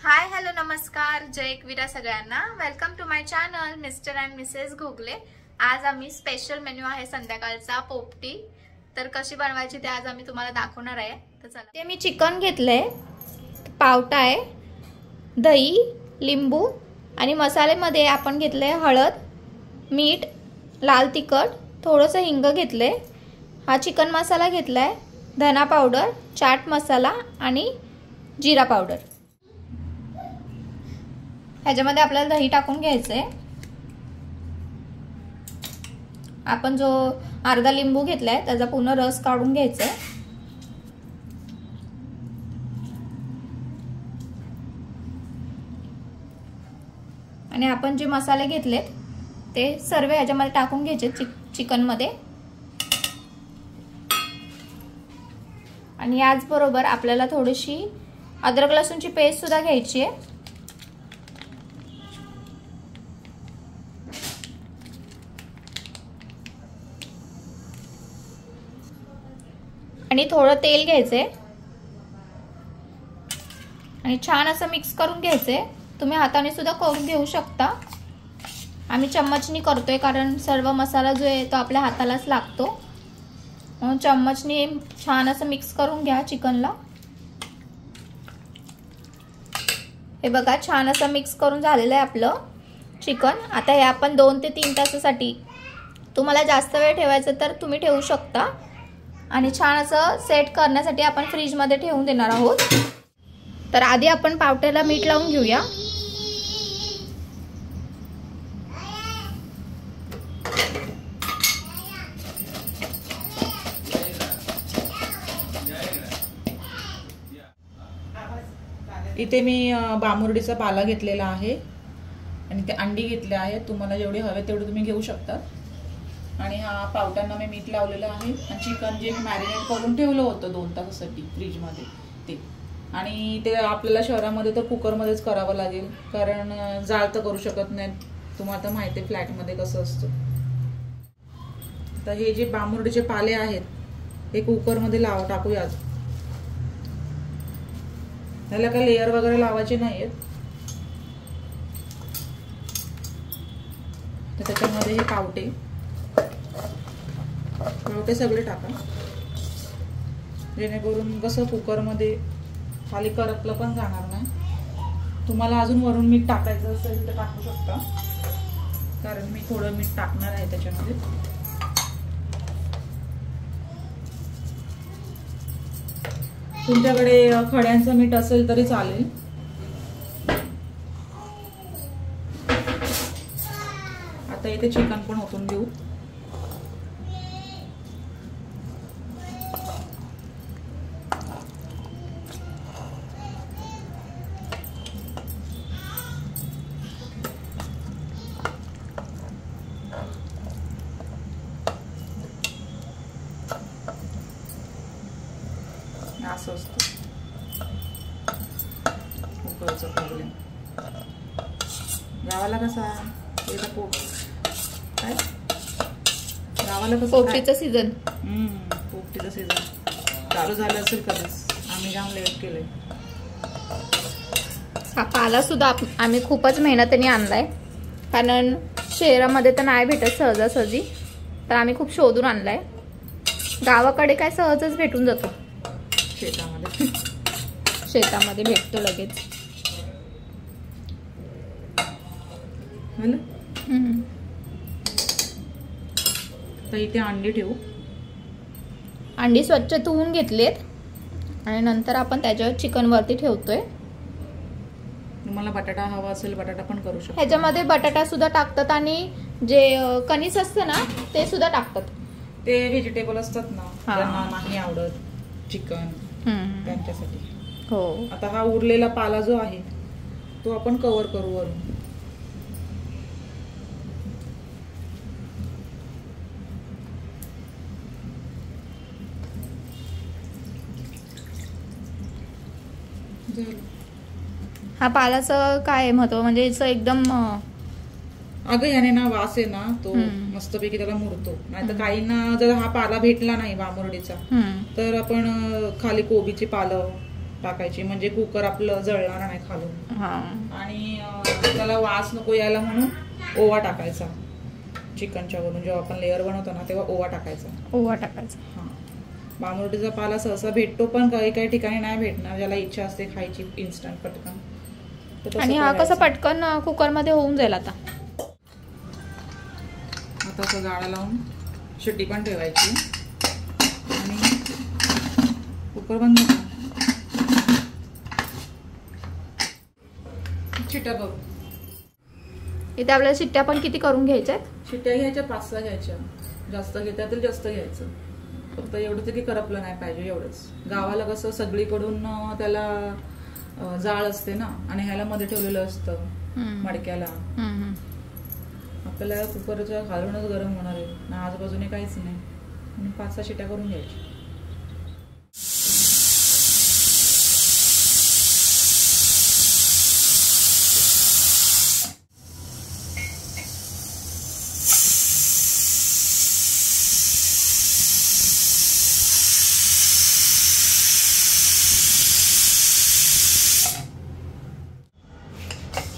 Hi hello नमस्कार, जय एकवीरा सगळ्यांना. Welcome to my channel mister and missus Ghogale. आज आम्ही स्पेशल मेन्यू आहे संध्याकाळचा पोपटी. तर कशी बनवायची ते आज आम्ही तुम्हाला दाखवणार आहे. तर चला. ते मी चिकन घेतलंय, पावटा आहे, दही, लिंबू आणि मसाल्यामध्ये आपण घेतलंय हळद, मीठ, लाल तिखट, थोडंसं हिंग घेतलंय. हा चिकन मसाला घेतलाय, धना पावडर, चाट मसाला आणि जिरा पावडर. ह्याच्यामध्ये आपल्याला दही टाकून घ्यायचंय. आपण जो अर्धा लिंबू घेतलाय त्याचा पूर्ण रस काढून घ्यायचा. आणि आपण जे मसाले घेतलेत ते सर्व ह्याच्यामध्ये टाकून घ्यायचे चिकन मध्ये. आणि याचबरोबर आपल्याला थोडीशी अद्रक लसूणची पेस्ट सुद्धा घ्यायची आहे. आणि थोडं तेल घ्यायचंय आणि छान असं मिक्स करून घ्यायचंय. तुम्ही हाताने सुद्धा करून घेऊ शकता. आम्ही चम्मचनी करतोय कारण सर्व मसाला जो आहे तो आपल्या हातालाच लागतो. म्हणून चम्मचनी छान असं मिक्स करून घ्या चिकनला. हे बघा, छान असं मिक्स करून झालेलं आहे आपलं चिकन. आता हे आपण 2 ते 3 तासासाठी, तुम्हाला जास्त वेळ ठेवायचं तर तुम्ही ठेवू शकता. आणि छान असं सेट करण्यासाठी आपण फ्रीज मध्ये ठेवून देणार आहोत. तर आधी आपण पावट्याला मीठ लावून घेऊया. इथे मी बामुर्डीचा पाला घेतलेला आहे आणि ते अंडी घेतले आहेत. तुम्हाला जेवढे हवे तेवढे तुम्ही घेऊ शकता. आणि हा पावट्यांना मी मीठ लावलेलं आहे. आणि चिकन जे मी मॅरिनेट करून ठेवलं होतं 2 तासासाठी फ्रीजमध्ये ते. आणि ते आपल्याला शहरामध्ये तर कुकरमध्येच करावं लागेल कारण जाळ तर करू शकत नाही. तुम्हाला तर माहिती आहे फ्लॅटमध्ये कसं असतं. तर हे जे बामुर्डीचे पाले आहेत हे कुकरमध्ये टाकूया. त्याला काही लेअर वगैरे लावायचे नाहीयेत. तर त्याच्यामध्ये हे पावटे सगळे टाका, जेणेकरून कसं कुकरमध्ये खाली करपलं पण जाणार नाही. तुम्हाला अजून वरून मीठ टाकायचं असेल तर टाकू शकता कारण मी थोडं मीठ टाकणार आहे त्याच्यामध्ये. तुमच्याकडे खड्यांचं मीठ असेल तरी चालेल. आता इथे चिकन पण ओतून घेऊ. असं असतं कुकरचा प्रॉब्लेम. गावाला कसा काय गावाला कसं पोपटीचा सीझन पोपटीचा सीझन चालू झालं असेल कधीच. आम्ही जाम लेट केलंय. हा पाला सुद्धा आम्ही खूपच मेहनतीने आणलाय कारण शहरामध्ये तर नाही भेटत सहजासहजी. तर आम्ही खूप शोधून आणलाय. गावाकडे काय सहजच भेटून जातो. शेतामध्ये भेटतो लगेच. तर इथे अंडी ठेवू. अंडी स्वच्छ धुवून घेतलेत आणि नंतर आपण त्याच्यावर चिकन वरती ठेवतोय. तुम्हाला बटाटा हवा असेल बटाटा पण करू शकता. ह्याच्यामध्ये बटाटा सुद्धा टाकतात आणि जे कणीस असतं ना ते सुद्धा टाकतात. ते व्हेजिटेबल असतात ना त्यांना नाही आवडत चिकन, त्यांच्यासाठी. हो. आता हा उरलेला पाला जो आहे तो आपण कव्हर करू वरून. हा पालाचं काय महत्व म्हणजे एकदम अगं याने ना वास आहे ना तो मस्तपैकी त्याला मुरतो. नाहीतर काहींना जर हा पाला भेटला नाही बामुर्डीचा तर आपण खाली कोबीची पालं टाकायची, म्हणजे कुकर आपलं जळणार नाही खालून. आणि त्याला वास नको यायला म्हणून ओवा टाकायचा. चिकनच्या वरून जेव्हा आपण लेअर बनवतो ना तेव्हा ओवा टाकायचा. हां, बामुर्डीचा पाला सहसा भेटतो, पण काही काही ठिकाणी नाही भेटणार, ज्याला इच्छा असते खायची इन्स्टंट पटकन. आणि हा कसं पटकन कुकरमध्ये होऊन जाईल. आता असं गाळा लावून शिट्टी पण ठेवायची आणि कुकर बंद करा. शिट्ट्या करू. इथे आपल्याला शिट्ट्या पण किती करून घ्यायच्या? शिट्ट्या घ्यायच्या 5-6 घ्यायच्या. जास्त घेता तर जास्त घ्यायचं. फक्त एवढं तरी करपलं नाही पाहिजे, एवढंच. गावाला कसं सगळीकडून त्याला जाळ असते ना, आणि ह्याला मध्ये ठेवलेलं असतं मडक्याला. आपल्याला कुकरच्या खालूनच गरम होणार आहे ना, आजूबाजूने काहीच नाही, म्हणून 5-6 शिट्ट्या करून घ्यायच्या.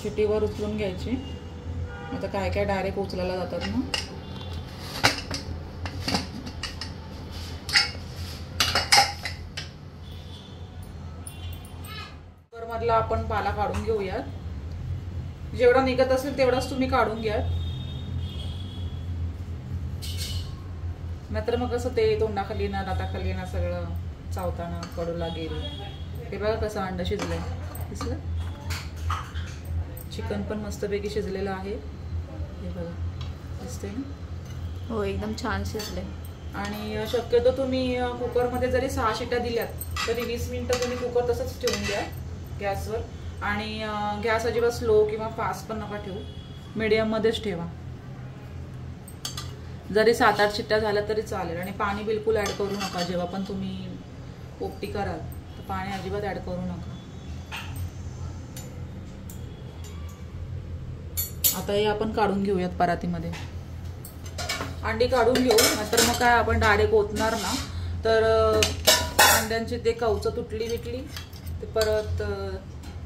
शिट्टीवर उचलून घ्यायची. आता काय काय डायरेक्ट उचलायला जातात ना. कुकरमधला आपण पाला काढून घेऊयात. जेवढा निघत असेल तेवढाच तुम्ही काढून घ्या, नाहीतर मग कसं ते तोंडाखाली ना दाताखाली ना सगळं चावताना कडू लागेल. हे बघा कसं अंड शिजलंय, दिसलं? चिकन पण मस्तपैकी शिजलेलं आहे, हे बघा, दिसते ना? हो, एकदम छान शिजले. आणि शक्यतो तुम्ही कुकरमध्ये जरी 6 शिट्ट्या दिल्यात तरी 20 मिनिटं तुम्ही कुकर तसंच ठेवून द्या गॅसवर. आणि गॅस अजिबात स्लो किंवा फास्ट पण नका ठेवू, मीडियममध्येच ठेवा. जरी 7-8 शिट्ट्या झाल्या तरी चालेल. आणि पाणी बिलकुल ॲड करू नका. जेव्हा पण तुम्ही पोपटी कराल तर पाणी अजिबात ॲड करू नका. आता हे आपण काढून घेऊयात परातीमध्ये. अंडी काढून घेऊ, नाहीतर मग काय आपण डायरेक्ट ओतणार ना तर अंड्यांची ते कवचं तुटली बिटली ते परत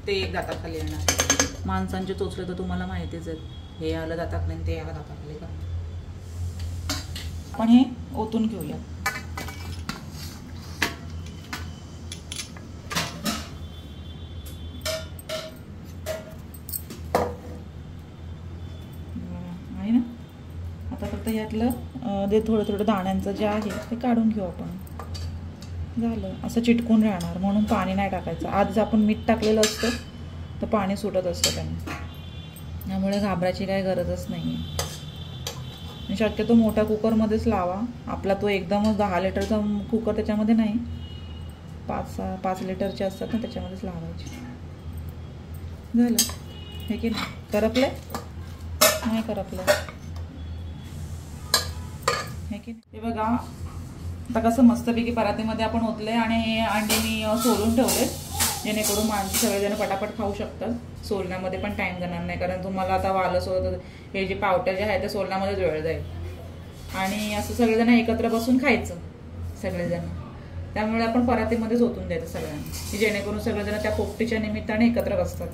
ते एक दाताखाली येणार. माणसांचे चोचले तर तुम्हाला माहितीच आहेत, हे आलं दाताखाली ते आलं दाताखाली. का आपण हे ओतून घेऊया. आहे ना. आता फक्त यातलं जे थोडं थोडं दाण्यांचं जे आहे ते काढून घेऊ आपण. झालं. असं चिटकून राहणार म्हणून पाणी नाही टाकायचं. आज आपण मीठ टाकलेलं असतं तर पाणी सुटत असतं त्यांना, त्यामुळे घाबरायची काही गरजच नाही आहे. शक्यतो मोठ्या कुकरमध्येच लावा. आपला तो एकदमच 10 लिटरचा कुकर त्याच्यामध्ये नाही, 5 लिटरचे असतात ना त्याच्यामध्येच लावायचे. झालं हे की नाही? करपले नाही करपलं हे की नाही? हे बघा आता कसं मस्तपैकी परातीमध्ये आपण ओतले आणि हे अंडी मी सोलून ठेवले, जेणेकरून माणसं सगळेजण पटापट खाऊ शकतात. सोलण्यामध्ये पण टाईम जाणार नाही, कारण तुम्हाला आता वालं सोलत हे जे पावट्या जे आहे ते सोलण्यामध्येच वेळ जाईल. आणि असं सगळेजण एकत्र बसून खायचं सगळेजण, त्यामुळे आपण परातीमध्येच ओतून द्यायचं सगळ्यांना, की जेणेकरून सगळेजण त्या पोपटीच्या निमित्ताने एकत्र बसतात.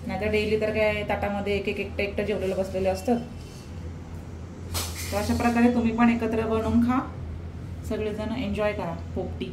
नाहीतर डेली तर काय ताटामध्ये एक एकटं जेवलेलं बसलेले असतात. तर अशा प्रकारे तुम्ही पण एकत्र बनवून खा, सगळेजण एन्जॉय करा पोपटी.